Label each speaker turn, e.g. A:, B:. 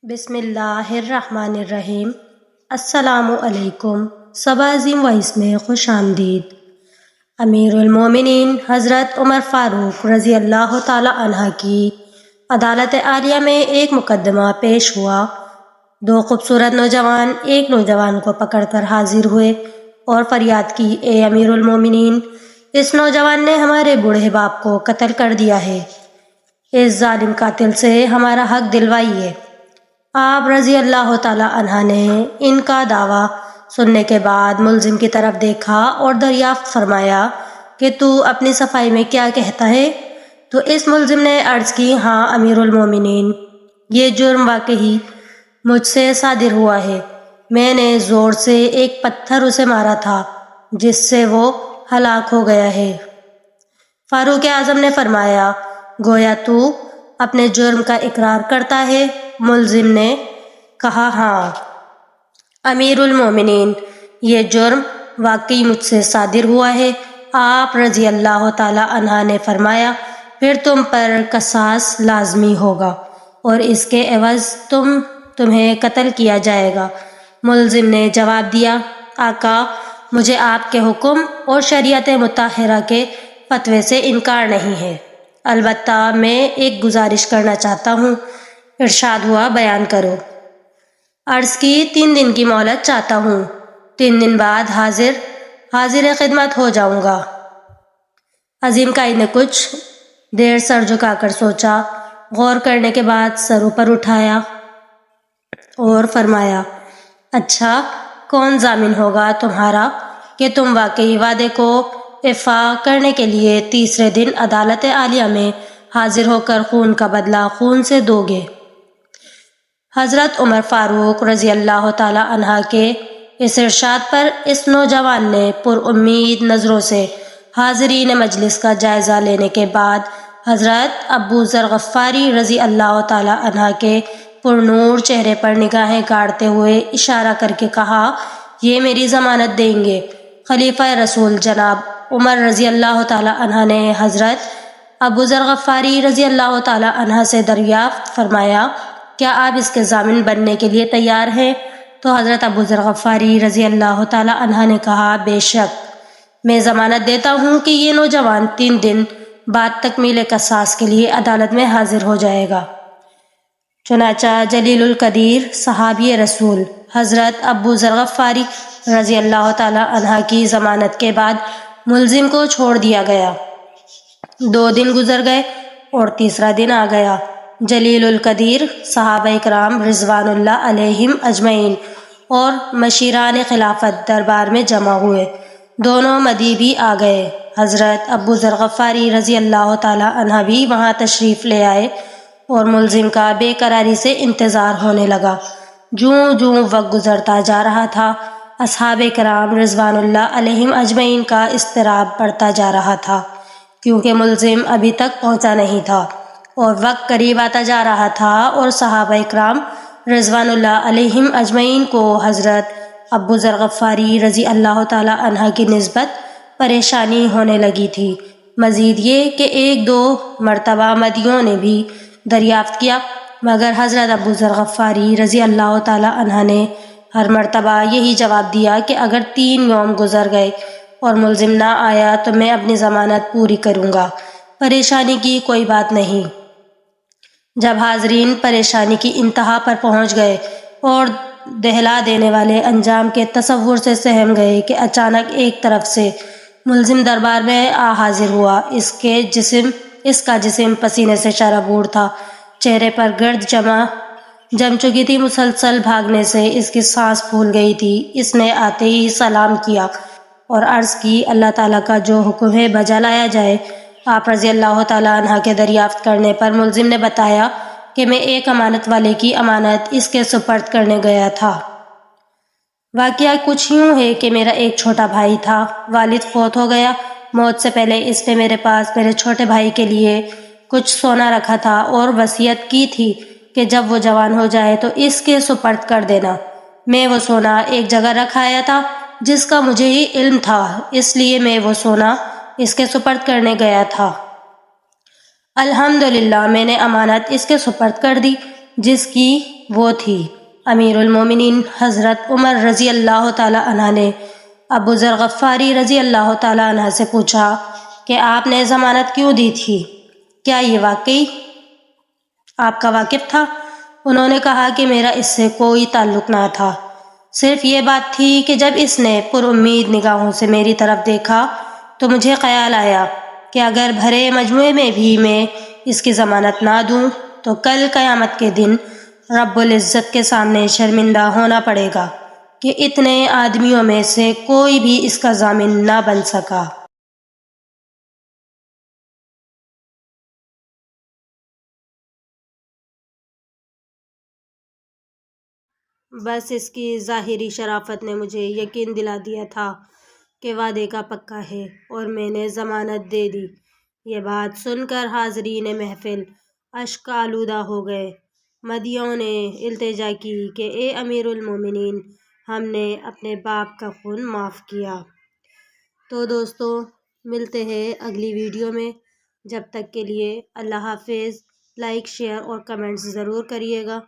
A: بسم اللہ الرحمن الرحیم۔ السلام علیکم۔ صبا عظیم وائس میں خوش آمدید۔ امیر المومنین حضرت عمر فاروق رضی اللہ تعالی عنہ کی عدالت عالیہ میں ایک مقدمہ پیش ہوا۔ دو خوبصورت نوجوان ایک نوجوان کو پکڑ کر حاضر ہوئے اور فریاد کی، اے امیر المومنین، اس نوجوان نے ہمارے بوڑھے باپ کو قتل کر دیا ہے، اس ظالم قاتل سے ہمارا حق دلوائیے۔ آپ رضی اللہ تعالی عنہ نے ان کا دعویٰ سننے کے بعد ملزم کی طرف دیکھا اور دریافت فرمایا کہ تو اپنی صفائی میں کیا کہتا ہے؟ تو اس ملزم نے عرض کی، ہاں امیر المومنین، یہ جرم واقعی مجھ سے صادر ہوا ہے۔ میں نے زور سے ایک پتھر اسے مارا تھا جس سے وہ ہلاک ہو گیا ہے۔ فاروق اعظم نے فرمایا، گویا تو اپنے جرم کا اقرار کرتا ہے؟ ملزم نے کہا، ہاں امیر المومنین، یہ جرم واقعی مجھ سے صادر ہوا ہے۔ آپ رضی اللہ تعالی عنہ نے فرمایا، پھر تم پر قصاص لازمی ہوگا اور اس کے عوض تمہیں قتل کیا جائے گا۔ ملزم نے جواب دیا، آقا، مجھے آپ کے حکم اور شریعت مطہرہ کے فتوے سے انکار نہیں ہے، البتہ میں ایک گزارش کرنا چاہتا ہوں۔ ارشاد ہوا، بیان کرو۔ عرض کی، 3 دن کی مہلت چاہتا ہوں، 3 دن بعد حاضر خدمت ہو جاؤں گا۔ عظیم قائد نے کچھ دیر سر جھکا کر سوچا، غور کرنے کے بعد سر اوپر اٹھایا اور فرمایا، اچھا، کون ضامن ہوگا تمہارا کہ تم واقعی وعدے کو ایفا کرنے کے لیے تیسرے دن عدالت عالیہ میں حاضر ہو کر خون کا بدلہ خون سے دو گے؟ حضرت عمر فاروق رضی اللہ تعالی عنہ کے اس ارشاد پر اس نوجوان نے پر امید نظروں سے حاضرین مجلس کا جائزہ لینے کے بعد حضرت ابو ذر غفاری رضی اللہ تعالی عنہ کے پر نور چہرے پر نگاہیں گاڑتے ہوئے اشارہ کر کے کہا، یہ میری ضمانت دیں گے۔ خلیفہ رسول جناب عمر رضی اللہ تعالی عنہ نے حضرت ابو ذر غفاری رضی اللہ تعالی عنہ سے دریافت فرمایا، کیا آپ اس کے ضامن بننے کے لیے تیار ہیں؟ تو حضرت ابو ذر غفاری رضی اللہ تعالی عنہ نے کہا، بے شک، میں ضمانت دیتا ہوں کہ یہ نوجوان 3 دن بعد تکمیل قصاص کے لیے عدالت میں حاضر ہو جائے گا۔ چنانچہ جلیل القدیر صحابی رسول حضرت ابو ذر غفاری رضی اللہ تعالی عنہ کی ضمانت کے بعد ملزم کو چھوڑ دیا گیا۔ 2 دن گزر گئے اور تیسرا دن آ گیا۔ جلیل القدیر صحابہ کرام رضوان اللہ علیہم اجمعین اور مشیران خلافت دربار میں جمع ہوئے۔ دونوں مدعی بھی آ گئے۔ حضرت ابو ذر غفاری رضی اللہ تعالی عنہ بھی وہاں تشریف لے آئے اور ملزم کا بے قراری سے انتظار ہونے لگا۔ جوں جوں وقت گزرتا جا رہا تھا، اصحاب کرام رضوان اللہ علیہم اجمعین کا اضطراب بڑھتا جا رہا تھا، کیونکہ ملزم ابھی تک پہنچا نہیں تھا اور وقت قریب آتا جا رہا تھا، اور صحابہ کرام رضوان اللہ علیہم اجمعین کو حضرت ابو ذر غفاری رضی اللہ تعالی عنہ کی نسبت پریشانی ہونے لگی تھی۔ مزید یہ کہ 1-2 مرتبہ مدعیوں نے بھی دریافت کیا، مگر حضرت ابو ذر غفاری رضی اللہ تعالی عنہ نے ہر مرتبہ یہی جواب دیا کہ اگر 3 یوم گزر گئے اور ملزم نہ آیا تو میں اپنی ضمانت پوری کروں گا، پریشانی کی کوئی بات نہیں۔ جب حاضرین پریشانی کی انتہا پر پہنچ گئے اور دہلا دینے والے انجام کے تصور سے سہم گئے کہ اچانک ایک طرف سے ملزم دربار میں آ حاضر ہوا۔ اس کا جسم پسینے سے شرابور تھا، چہرے پر گرد جم چکی تھی، مسلسل بھاگنے سے اس کی سانس پھول گئی تھی۔ اس نے آتے ہی سلام کیا اور عرض کی، اللہ تعالیٰ کا جو حکم ہے بجا لایا جائے۔ آپ رضی اللہ تعالیٰ عنہ کے دریافت کرنے پر ملزم نے بتایا کہ میں ایک امانت والے کی امانت اس کے سپرد کرنے گیا تھا۔ واقعہ کچھ یوں ہے کہ میرا ایک چھوٹا بھائی تھا، والد فوت ہو گیا۔ موت سے پہلے اس نے میرے پاس میرے چھوٹے بھائی کے لیے کچھ سونا رکھا تھا اور وصیت کی تھی کہ جب وہ جوان ہو جائے تو اس کے سپرد کر دینا۔ میں وہ سونا ایک جگہ رکھ آیا تھا جس کا مجھے ہی علم تھا، اس لیے میں وہ سونا اس کے سپرد کرنے گیا تھا۔ الحمدللہ میں نے امانت اس کے سپرد کر دی۔ جس کی وہ تھی۔ امیر المومنین حضرت عمر رضی اللہ تعالیٰ عنہ نے ابو ذر غفاری رضی اللہ تعالیٰ عنہ سے پوچھا کہ آپ نے ضمانت کیوں دی تھی؟ کیا یہ واقعی آپ کا واقف تھا؟ انہوں نے کہا کہ میرا اس سے کوئی تعلق نہ تھا، صرف یہ بات تھی کہ جب اس نے پر امید نگاہوں سے میری طرف دیکھا تو مجھے خیال آیا کہ اگر بھرے مجموعے میں بھی میں اس کی ضمانت نہ دوں تو کل قیامت کے دن رب العزت کے سامنے شرمندہ ہونا پڑے گا کہ اتنے آدمیوں میں سے کوئی بھی اس کا ضامن نہ بن سکا۔ بس اس کی ظاہری شرافت نے مجھے یقین دلا دیا تھا کہ وعدے کا پکا ہے، اور میں نے ضمانت دے دی۔ یہ بات سن کر حاضرین محفل اشک آلودہ ہو گئے۔ مدعیوں نے التجا کی کہ اے امیر المومنین، ہم نے اپنے باپ کا خون معاف کیا۔ تو دوستو، ملتے ہیں اگلی ویڈیو میں۔ جب تک کے لیے اللہ حافظ۔ لائک، شیئر اور کمنٹس ضرور کریے گا۔